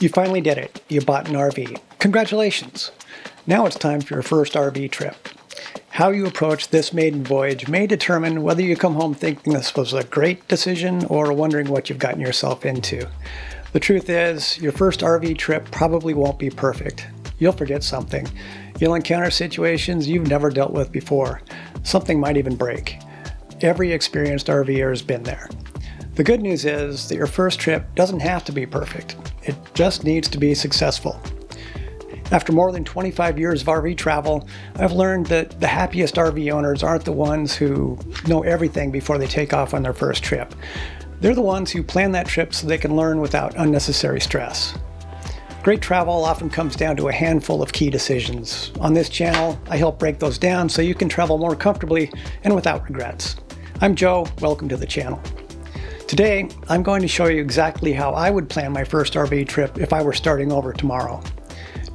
You finally did it. You bought an RV. Congratulations! Now it's time for your first RV trip. How you approach this maiden voyage may determine whether you come home thinking this was a great decision or wondering what you've gotten yourself into. The truth is, your first RV trip probably won't be perfect. You'll forget something. You'll encounter situations you've never dealt with before. Something might even break. Every experienced RVer has been there. The good news is that your first trip doesn't have to be perfect. It just needs to be successful. After more than 25 years of RV travel, I've learned that the happiest RV owners aren't the ones who know everything before they take off on their first trip. They're the ones who plan that trip so they can learn without unnecessary stress. Great travel often comes down to a handful of key decisions. On this channel, I help break those down so you can travel more comfortably and without regrets. I'm Joe, welcome to the channel. Today, I'm going to show you exactly how I would plan my first RV trip if I were starting over tomorrow.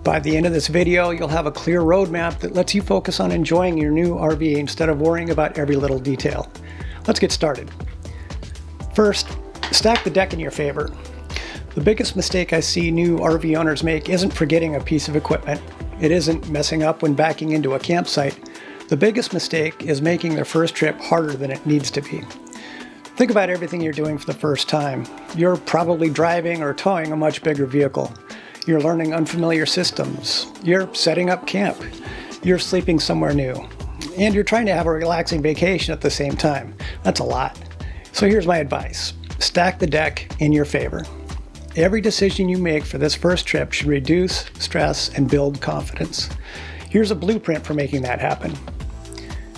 By the end of this video, you'll have a clear roadmap that lets you focus on enjoying your new RV instead of worrying about every little detail. Let's get started. First, stack the deck in your favor. The biggest mistake I see new RV owners make isn't forgetting a piece of equipment. It isn't messing up when backing into a campsite. The biggest mistake is making their first trip harder than it needs to be. Think about everything you're doing for the first time. You're probably driving or towing a much bigger vehicle. You're learning unfamiliar systems. You're setting up camp. You're sleeping somewhere new. And you're trying to have a relaxing vacation at the same time. That's a lot. So here's my advice. Stack the deck in your favor. Every decision you make for this first trip should reduce stress and build confidence. Here's a blueprint for making that happen.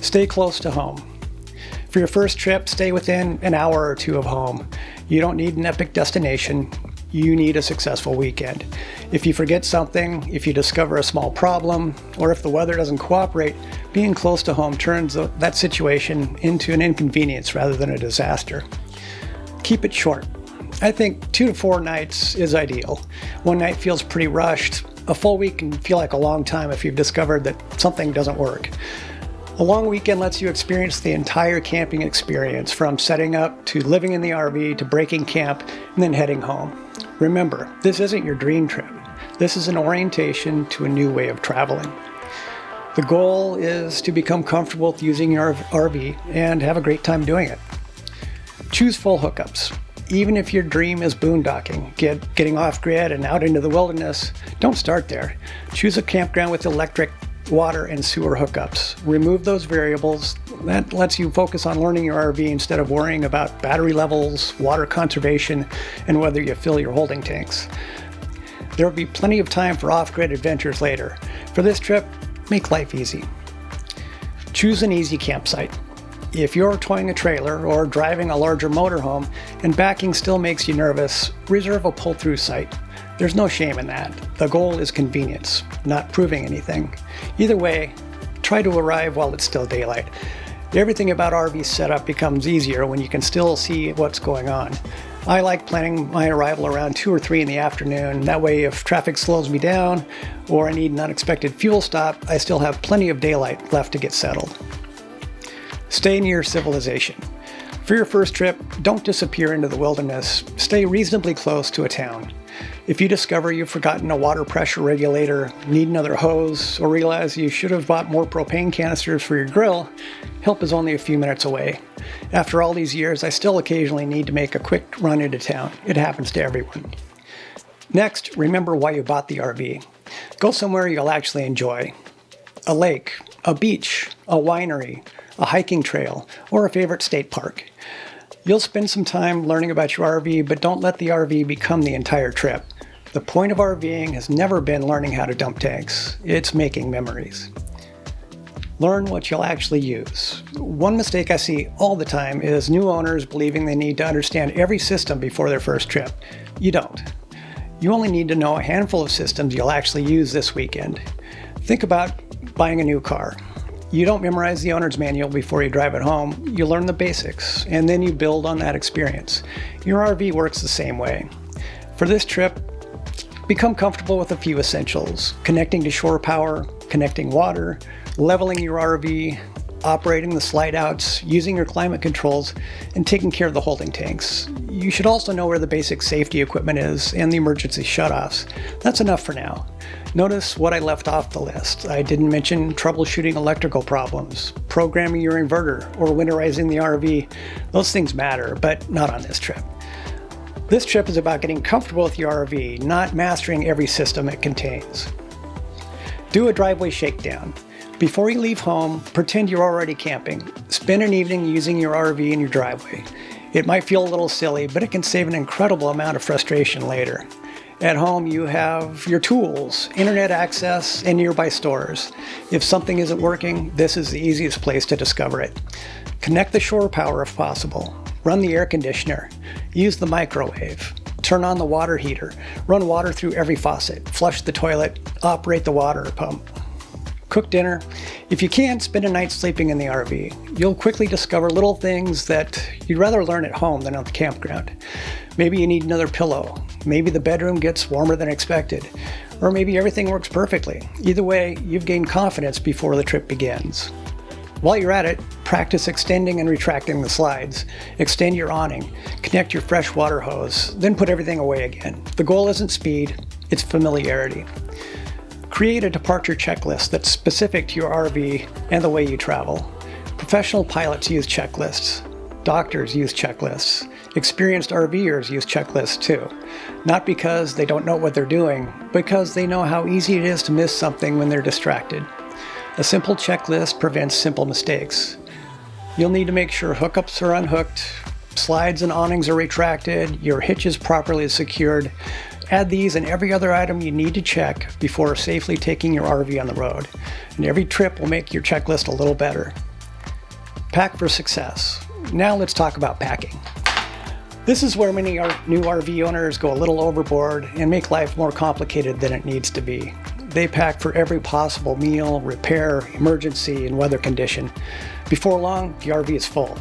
Stay close to home. For your first trip, stay within an hour or two of home. You don't need an epic destination. You need a successful weekend. If you forget something, if you discover a small problem, or if the weather doesn't cooperate, being close to home turns that situation into an inconvenience rather than a disaster. Keep it short. I think 2 to 4 nights is ideal. One night feels pretty rushed. A full week can feel like a long time if you've discovered that something doesn't work. A long weekend lets you experience the entire camping experience, from setting up to living in the RV to breaking camp and then heading home. Remember, this isn't your dream trip. This is an orientation to a new way of traveling. The goal is to become comfortable with using your RV and have a great time doing it. Choose full hookups. Even if your dream is boondocking, getting off-grid and out into the wilderness, don't start there. Choose a campground with electric, water, and sewer hookups. Remove those variables. That lets you focus on learning your RV instead of worrying about battery levels, water conservation, and whether you fill your holding tanks. There will be plenty of time for off-grid adventures later. For this trip, make life easy. Choose an easy campsite. If you're towing a trailer or driving a larger motorhome and backing still makes you nervous, reserve a pull-through site. There's no shame in that. The goal is convenience, not proving anything. Either way, try to arrive while it's still daylight. Everything about RV setup becomes easier when you can still see what's going on. I like planning my arrival around 2 or 3 in the afternoon. That way, if traffic slows me down or I need an unexpected fuel stop, I still have plenty of daylight left to get settled. Stay near civilization. For your first trip, don't disappear into the wilderness. Stay reasonably close to a town. If you discover you've forgotten a water pressure regulator, need another hose, or realize you should have bought more propane canisters for your grill, help is only a few minutes away. After all these years, I still occasionally need to make a quick run into town. It happens to everyone. Next, remember why you bought the RV. Go somewhere you'll actually enjoy. A lake, a beach, a winery, a hiking trail, or a favorite state park. You'll spend some time learning about your RV, but don't let the RV become the entire trip. The point of RVing has never been learning how to dump tanks. It's making memories. Learn what you'll actually use. One mistake I see all the time is new owners believing they need to understand every system before their first trip. You don't. You only need to know a handful of systems you'll actually use this weekend. Think about buying a new car. You don't memorize the owner's manual before you drive it home. You learn the basics, and then you build on that experience. Your RV works the same way. For this trip, become comfortable with a few essentials: connecting to shore power, connecting water, leveling your RV, operating the slide outs, using your climate controls, and taking care of the holding tanks. You should also know where the basic safety equipment is and the emergency shutoffs. That's enough for now. Notice what I left off the list. I didn't mention troubleshooting electrical problems, programming your inverter, or winterizing the RV. Those things matter, but not on this trip. This trip is about getting comfortable with your RV, not mastering every system it contains. Do a driveway shakedown. Before you leave home, pretend you're already camping. Spend an evening using your RV in your driveway. It might feel a little silly, but it can save an incredible amount of frustration later. At home, you have your tools, internet access, and nearby stores. If something isn't working, this is the easiest place to discover it. Connect the shore power if possible. Run the air conditioner. Use the microwave. Turn on the water heater. Run water through every faucet. Flush the toilet. Operate the water pump. Cook dinner. If you can, spend a night sleeping in the RV. You'll quickly discover little things that you'd rather learn at home than on the campground. Maybe you need another pillow. Maybe the bedroom gets warmer than expected. Or maybe everything works perfectly. Either way, you've gained confidence before the trip begins. While you're at it, practice extending and retracting the slides. Extend your awning. Connect your fresh water hose. Then put everything away again. The goal isn't speed, it's familiarity. Create a departure checklist that's specific to your RV and the way you travel. Professional pilots use checklists. Doctors use checklists. Experienced RVers use checklists too. Not because they don't know what they're doing, because they know how easy it is to miss something when they're distracted. A simple checklist prevents simple mistakes. You'll need to make sure hookups are unhooked, slides and awnings are retracted, your hitch is properly secured. Add these and every other item you need to check before safely taking your RV on the road. And every trip will make your checklist a little better. Pack for success. Now let's talk about packing. This is where many new RV owners go a little overboard and make life more complicated than it needs to be. They pack for every possible meal, repair, emergency, and weather condition. Before long, the RV is full.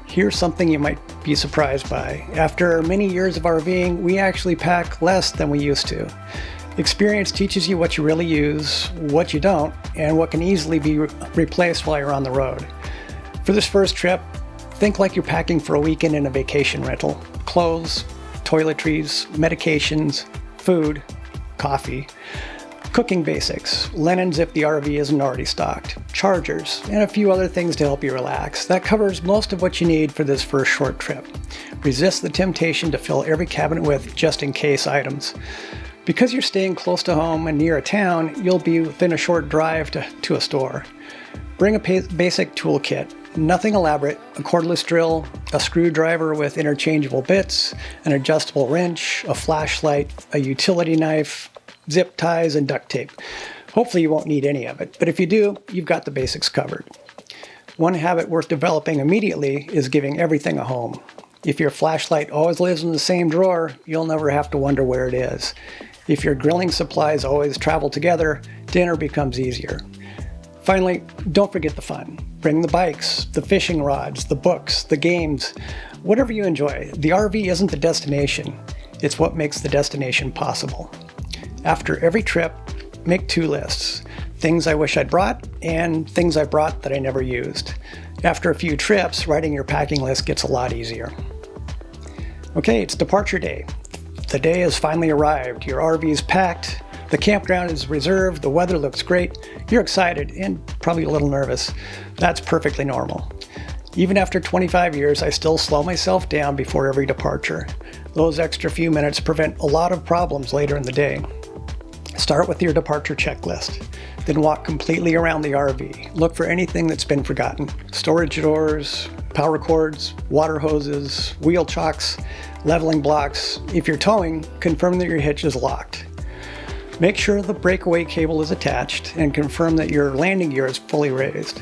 Here's something you might be surprised by. After many years of RVing, we actually pack less than we used to. Experience teaches you what you really use, what you don't, and what can easily be replaced while you're on the road. For this first trip, think like you're packing for a weekend in a vacation rental. Clothes, toiletries, medications, food, coffee, cooking basics, linens if the RV isn't already stocked, chargers, and a few other things to help you relax. That covers most of what you need for this first short trip. Resist the temptation to fill every cabinet with just-in-case items. Because you're staying close to home and near a town, you'll be within a short drive to a store. Bring a basic toolkit. Nothing elaborate, a cordless drill, a screwdriver with interchangeable bits, an adjustable wrench, a flashlight, a utility knife, zip ties, and duct tape. Hopefully you won't need any of it, but if you do, you've got the basics covered. One habit worth developing immediately is giving everything a home. If your flashlight always lives in the same drawer, you'll never have to wonder where it is. If your grilling supplies always travel together, dinner becomes easier. Finally, don't forget the fun. Bring the bikes, the fishing rods, the books, the games, whatever you enjoy. The RV isn't the destination, it's what makes the destination possible. After every trip, make 2 lists. Things I wish I'd brought and things I brought that I never used. After a few trips, writing your packing list gets a lot easier. Okay, it's departure day. The day has finally arrived. Your RV is packed. The campground is reserved. The weather looks great. You're excited and probably a little nervous. That's perfectly normal. Even after 25 years, I still slow myself down before every departure. Those extra few minutes prevent a lot of problems later in the day. Start with your departure checklist. Then walk completely around the RV. Look for anything that's been forgotten. Storage doors, power cords, water hoses, wheel chocks, leveling blocks. If you're towing, confirm that your hitch is locked. Make sure the breakaway cable is attached and confirm that your landing gear is fully raised.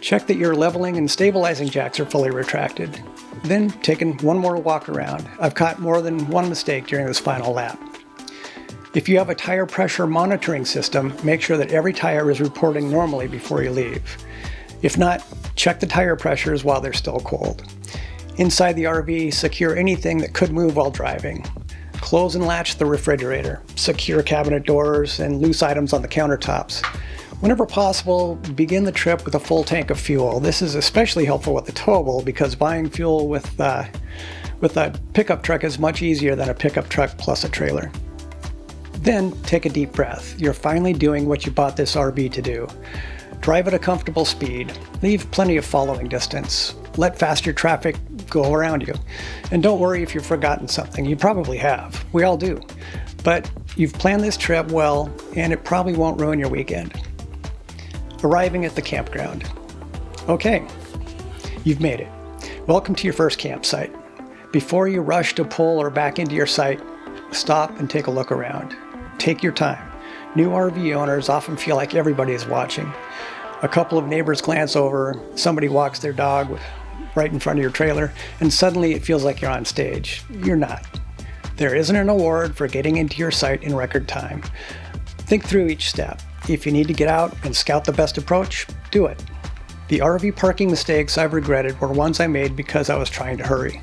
Check that your leveling and stabilizing jacks are fully retracted. Then take one more walk around. I've caught more than one mistake during this final lap. If you have a tire pressure monitoring system, make sure that every tire is reporting normally before you leave. If not, check the tire pressures while they're still cold. Inside the RV, secure anything that could move while driving. Close and latch the refrigerator. Secure cabinet doors and loose items on the countertops. Whenever possible, begin the trip with a full tank of fuel. This is especially helpful with the towable because buying fuel with a pickup truck is much easier than a pickup truck plus a trailer. Then take a deep breath. You're finally doing what you bought this RV to do. Drive at a comfortable speed. Leave plenty of following distance. Let faster traffic go around you. And don't worry if you've forgotten something. You probably have. We all do. But you've planned this trip well, and it probably won't ruin your weekend. Arriving at the campground. Okay, you've made it. Welcome to your first campsite. Before you rush to pull or back into your site, stop and take a look around. Take your time. New RV owners often feel like everybody is watching. A couple of neighbors glance over, somebody walks their dog right in front of your trailer, and suddenly it feels like you're on stage. You're not. There isn't an award for getting into your site in record time. Think through each step. If you need to get out and scout the best approach, do it. The RV parking mistakes I've regretted were ones I made because I was trying to hurry.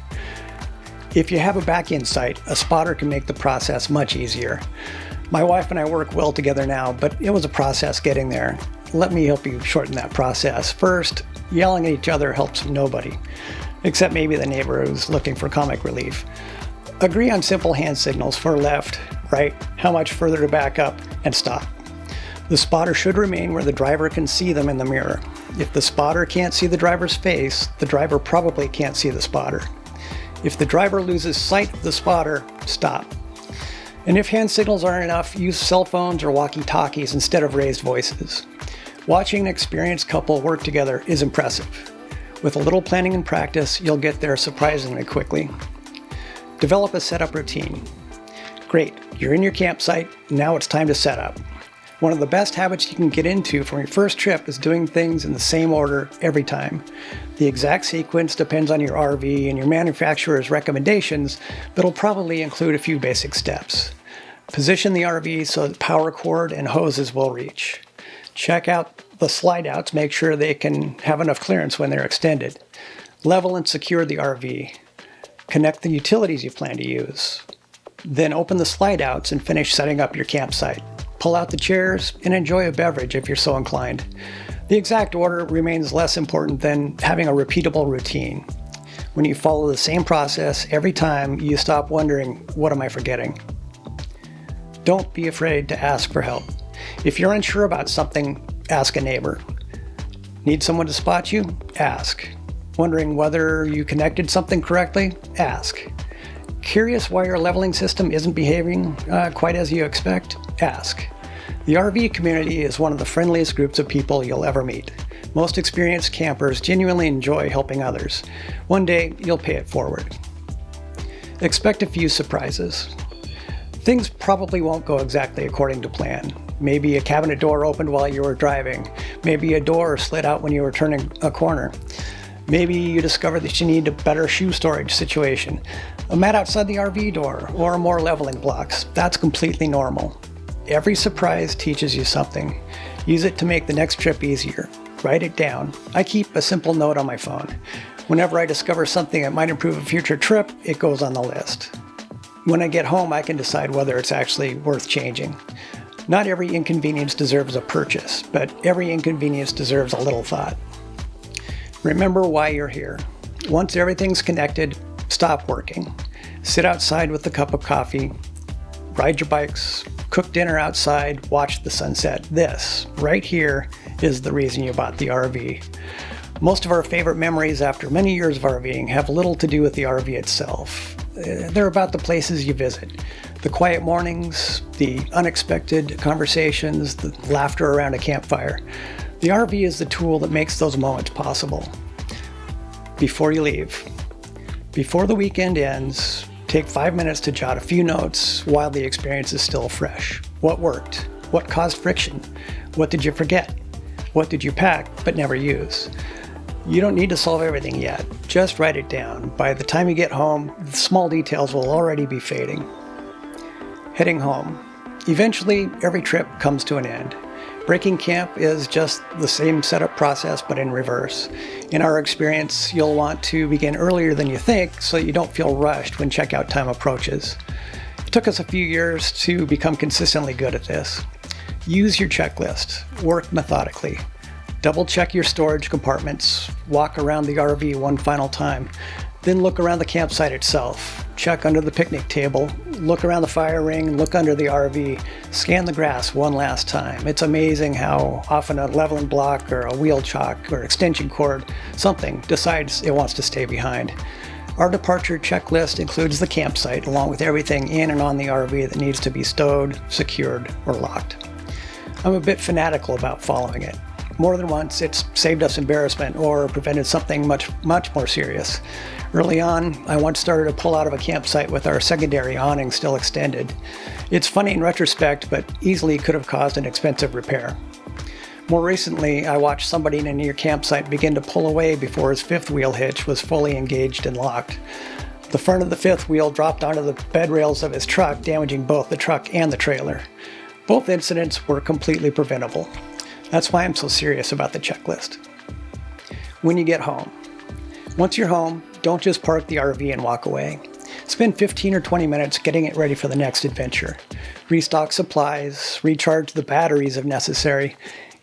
If you have a back-in site, a spotter can make the process much easier. My wife and I work well together now, but it was a process getting there. Let me help you shorten that process. First, yelling at each other helps nobody, except maybe the neighbor who's looking for comic relief. Agree on simple hand signals for left, right, how much further to back up, and stop. The spotter should remain where the driver can see them in the mirror. If the spotter can't see the driver's face, the driver probably can't see the spotter. If the driver loses sight of the spotter, stop. And if hand signals aren't enough, use cell phones or walkie-talkies instead of raised voices. Watching an experienced couple work together is impressive. With a little planning and practice, you'll get there surprisingly quickly. Develop a setup routine. Great, you're in your campsite, now it's time to set up. One of the best habits you can get into from your first trip is doing things in the same order every time. The exact sequence depends on your RV and your manufacturer's recommendations, but it'll probably include a few basic steps. Position the RV so that power cord and hoses will reach. Check out the slide outs, make sure they can have enough clearance when they're extended. Level and secure the RV. Connect the utilities you plan to use. Then open the slide outs and finish setting up your campsite. Pull out the chairs and enjoy a beverage if you're so inclined. The exact order remains less important than having a repeatable routine. When you follow the same process every time, you stop wondering, what am I forgetting? Don't be afraid to ask for help. If you're unsure about something, ask a neighbor. Need someone to spot you? Ask. Wondering whether you connected something correctly? Ask. Curious why your leveling system isn't behaving quite as you expect? Ask. The RV community is one of the friendliest groups of people you'll ever meet. Most experienced campers genuinely enjoy helping others. One day, you'll pay it forward. Expect a few surprises. Things probably won't go exactly according to plan. Maybe a cabinet door opened while you were driving. Maybe a door slid out when you were turning a corner. Maybe you discover that you need a better shoe storage situation, a mat outside the RV door, or more leveling blocks. That's completely normal. Every surprise teaches you something. Use it to make the next trip easier. Write it down. I keep a simple note on my phone. Whenever I discover something that might improve a future trip, it goes on the list. When I get home, I can decide whether it's actually worth changing. Not every inconvenience deserves a purchase, but every inconvenience deserves a little thought. Remember why you're here. Once everything's connected, stop working. Sit outside with a cup of coffee, ride your bikes, cook dinner outside, watch the sunset. This, right here, is the reason you bought the RV. Most of our favorite memories after many years of RVing have little to do with the RV itself. They're about the places you visit. The quiet mornings, the unexpected conversations, the laughter around a campfire. The RV is the tool that makes those moments possible. Before you leave, before the weekend ends, take 5 minutes to jot a few notes while the experience is still fresh. What worked? What caused friction? What did you forget? What did you pack but never use? You don't need to solve everything yet. Just write it down. By the time you get home, the small details will already be fading. Heading home. Eventually, every trip comes to an end. Breaking camp is just the same setup process, but in reverse. In our experience, you'll want to begin earlier than you think so you don't feel rushed when checkout time approaches. It took us a few years to become consistently good at this. Use your checklist. Work methodically. Double check your storage compartments. Walk around the RV one final time. Then look around the campsite itself. Check under the picnic table. Look around the fire ring. Look under the RV. Scan the grass one last time. It's amazing how often a leveling block or a wheel chock or extension cord, something, decides it wants to stay behind. Our departure checklist includes the campsite along with everything in and on the RV that needs to be stowed, secured, or locked. I'm a bit fanatical about following it. More than once, it's saved us embarrassment or prevented something much more serious. Early on, I once started to pull out of a campsite with our secondary awning still extended. It's funny in retrospect, but easily could have caused an expensive repair. More recently, I watched somebody in a near campsite begin to pull away before his fifth wheel hitch was fully engaged and locked. The front of the fifth wheel dropped onto the bed rails of his truck, damaging both the truck and the trailer. Both incidents were completely preventable. That's why I'm so serious about the checklist. When you get home. Once you're home, don't just park the RV and walk away. Spend 15 or 20 minutes getting it ready for the next adventure. Restock supplies, recharge the batteries if necessary,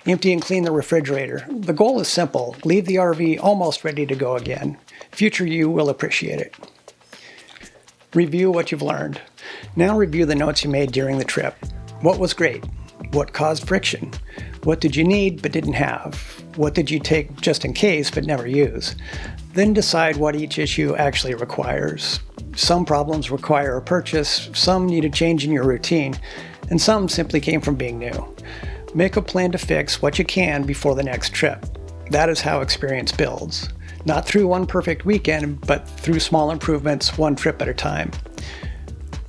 empty and clean the refrigerator. The goal is simple. Leave the RV almost ready to go again. Future you will appreciate it. Review what you've learned. Now review the notes you made during the trip. What was great? What caused friction? What did you need but didn't have? What did you take just in case but never use? Then decide what each issue actually requires. Some problems require a purchase, some need a change in your routine, and some simply came from being new. Make a plan to fix what you can before the next trip. That is how experience builds. Not through one perfect weekend, but through small improvements, one trip at a time.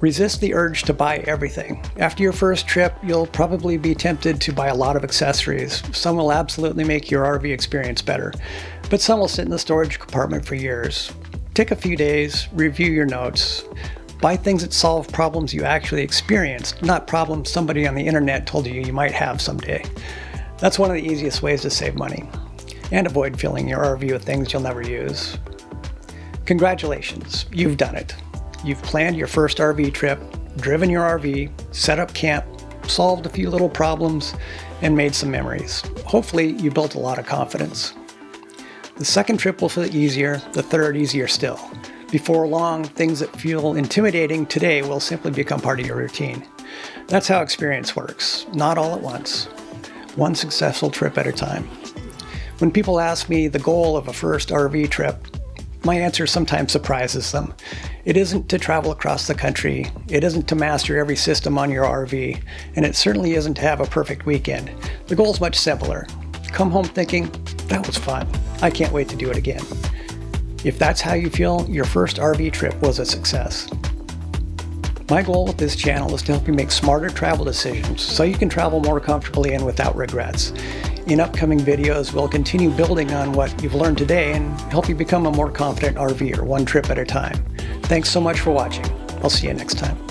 Resist the urge to buy everything. After your first trip, you'll probably be tempted to buy a lot of accessories. Some will absolutely make your RV experience better, but some will sit in the storage compartment for years. Take a few days, review your notes. Buy things that solve problems you actually experienced, not problems somebody on the internet told you you might have someday. That's one of the easiest ways to save money. And avoid filling your RV with things you'll never use. Congratulations, you've done it. You've planned your first RV trip, driven your RV, set up camp, solved a few little problems, and made some memories. Hopefully, you built a lot of confidence. The second trip will feel easier, the third easier still. Before long, things that feel intimidating today will simply become part of your routine. That's how experience works, not all at once. One successful trip at a time. When people ask me the goal of a first RV trip, my answer sometimes surprises them. It isn't to travel across the country, it isn't to master every system on your RV, and it certainly isn't to have a perfect weekend. The goal is much simpler. Come home thinking, that was fun. I can't wait to do it again. If that's how you feel, your first RV trip was a success. My goal with this channel is to help you make smarter travel decisions so you can travel more comfortably and without regrets. In upcoming videos, we'll continue building on what you've learned today and help you become a more confident RVer, one trip at a time. Thanks so much for watching. I'll see you next time.